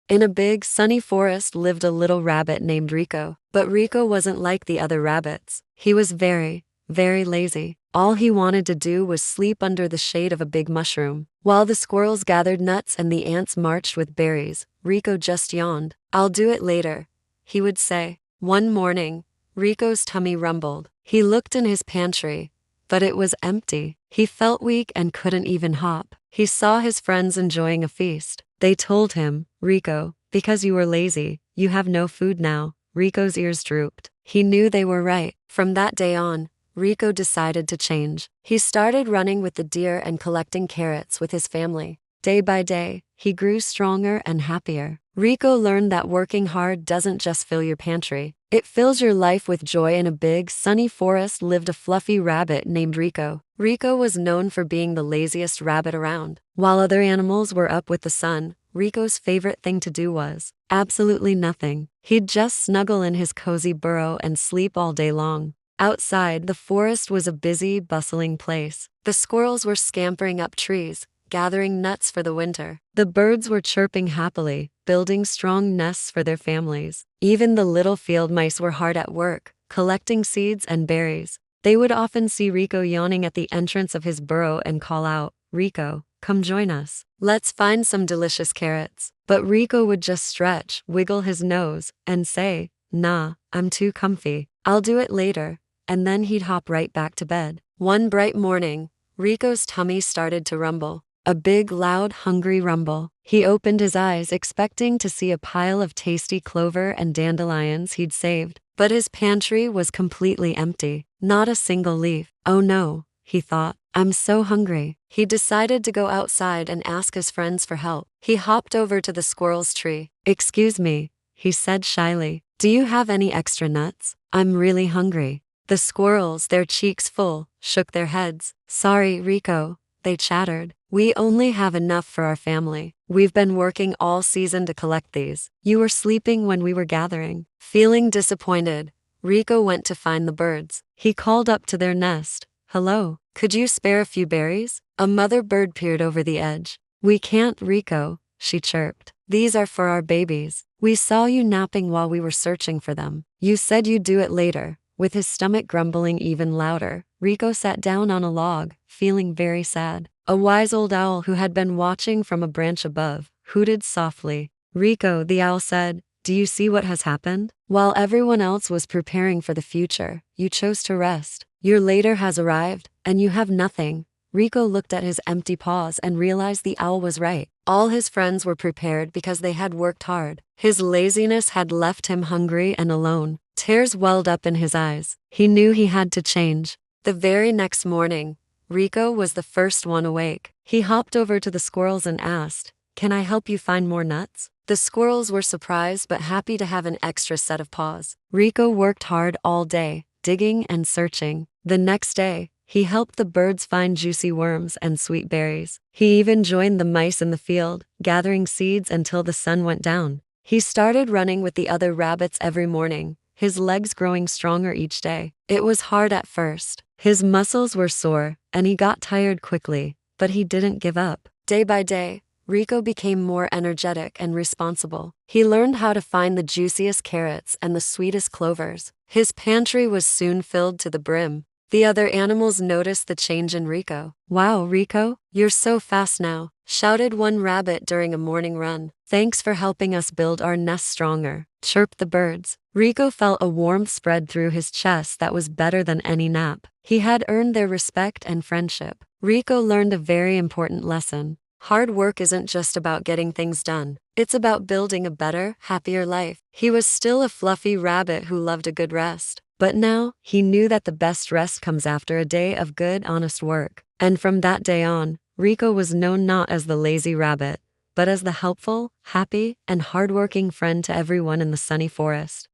In a big, sunny forest lived a little rabbit named Rico. But Rico wasn't like the other rabbits. He was very, very lazy. All he wanted to do was sleep under the shade of a big mushroom. While the squirrels gathered nuts and the ants marched with berries, Rico just yawned. "I'll do it later," he would say. One morning, Rico's tummy rumbled. He looked in his pantry, but it was empty. He felt weak and couldn't even hop. He saw his friends enjoying a feast. They told him, "Rico, because you were lazy, you have no food now." Rico's ears drooped. He knew they were right. From that day on, Rico decided to change. He started running with the deer and collecting carrots with his family. Day by day, he grew stronger and happier. Rico learned that working hard doesn't just fill your pantry. It fills your life with joy. In a big, sunny forest lived a fluffy rabbit named Rico. Rico was known for being the laziest rabbit around. While other animals were up with the sun, Rico's favorite thing to do was absolutely nothing. He'd just snuggle in his cozy burrow and sleep all day long. Outside, the forest was a busy, bustling place. The squirrels were scampering up trees, gathering nuts for the winter. The birds were chirping happily, building strong nests for their families. Even the little field mice were hard at work, collecting seeds and berries. They would often see Rico yawning at the entrance of his burrow and call out, "Rico, come join us. Let's find some delicious carrots." But Rico would just stretch, wiggle his nose, and say, "Nah, I'm too comfy. I'll do it later." And then he'd hop right back to bed. One bright morning, Rico's tummy started to rumble. A big, loud, hungry rumble. He opened his eyes expecting to see a pile of tasty clover and dandelions he'd saved. But his pantry was completely empty. Not a single leaf. "Oh no," he thought. "I'm so hungry." He decided to go outside and ask his friends for help. He hopped over to the squirrel's tree. "Excuse me," he said shyly. "Do you have any extra nuts? I'm really hungry." The squirrels, their cheeks full, shook their heads. "Sorry, Rico," they chattered. "We only have enough for our family. We've been working all season to collect these. You were sleeping when we were gathering." Feeling disappointed, Rico went to find the birds. He called up to their nest. "Hello, could you spare a few berries?" A mother bird peered over the edge. "We can't, Rico," she chirped. "These are for our babies. We saw you napping while we were searching for them. You said you'd do it later." With his stomach grumbling even louder, Rico sat down on a log, feeling very sad. A wise old owl who had been watching from a branch above hooted softly. "Rico," the owl said, "do you see what has happened? While everyone else was preparing for the future, you chose to rest. Your later has arrived, and you have nothing." Rico looked at his empty paws and realized the owl was right. All his friends were prepared because they had worked hard. His laziness had left him hungry and alone. Tears welled up in his eyes. He knew he had to change. The very next morning, Rico was the first one awake. He hopped over to the squirrels and asked, "Can I help you find more nuts?" The squirrels were surprised but happy to have an extra set of paws. Rico worked hard all day, digging and searching. The next day, he helped the birds find juicy worms and sweet berries. He even joined the mice in the field, gathering seeds until the sun went down. He started running with the other rabbits every morning, his legs growing stronger each day. It was hard at first. His muscles were sore, and he got tired quickly, but he didn't give up. Day by day, Rico became more energetic and responsible. He learned how to find the juiciest carrots and the sweetest clovers. His pantry was soon filled to the brim. The other animals noticed the change in Rico. "Wow, Rico, you're so fast now," shouted one rabbit during a morning run. "Thanks for helping us build our nest stronger," chirped the birds. Rico felt a warmth spread through his chest that was better than any nap. He had earned their respect and friendship. Rico learned a very important lesson. Hard work isn't just about getting things done. It's about building a better, happier life. He was still a fluffy rabbit who loved a good rest. But now, he knew that the best rest comes after a day of good, honest work. And from that day on, Rico was known not as the lazy rabbit, but as the helpful, happy, and hardworking friend to everyone in the sunny forest.